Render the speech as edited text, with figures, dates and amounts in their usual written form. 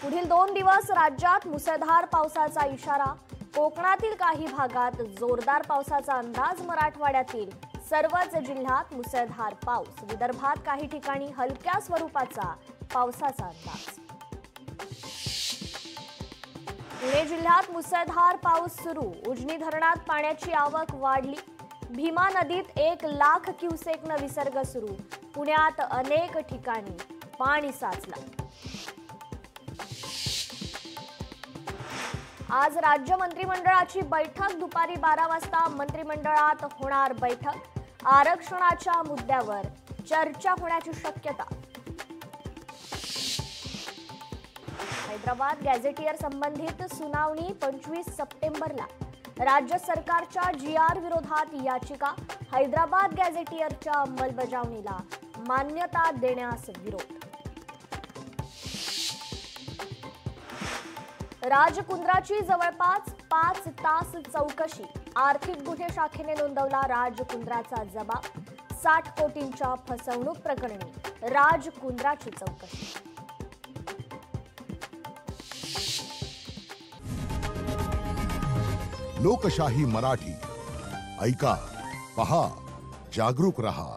पुढील 2 दिवस राज्यात मुसळधार पावसाचा इशारा। कोकणातील काही भागात जोरदार पावसाचा अंदाज। मराठवाड्यातील सर्वच जिल्ह्यात मुसळधार पाऊस। विदर्भात काही ठिकाणी हलक्या स्वरूपाचा पावसाचा अंदाज। पुणे जिल्ह्यात मुसळधार पाऊस सुरू। उजनी धरणात पाण्याची आवक वाढली। भीमा नदीत 1 लाख क्युसेकनं विसर्ग सुरू। पुण्यात अनेक ठिकाणी पाणी साचलं। आज राज्य मंत्रिमंडळाची बैठक। दुपारी 12 वाजता मंत्रिमंडळात होणार बैठक। आरक्षणाच्या मुद्द्यावर चर्चा होण्याची शक्यता। हैदराबाद गॅझेटियर संबंधित सुनावणी 25 सप्टेंबरला। राज्य सरकारच्या GR विरोधात याचिका। हैदराबाद गॅझेटियरच्या अंमलबजावणीला मान्यता देण्यास विरोध। राजकुंद्राची जवळपास 5 तास चौकशी। आर्थिक गुन्हे शाखेने नोंदवला राजकुंद्राचा जबाब। 60 कोटींच्या फसवणूक प्रकरणी राजकुंद्राची चौकशी। लोकशाही मराठी ऐका, पहा, जागरूक रहा।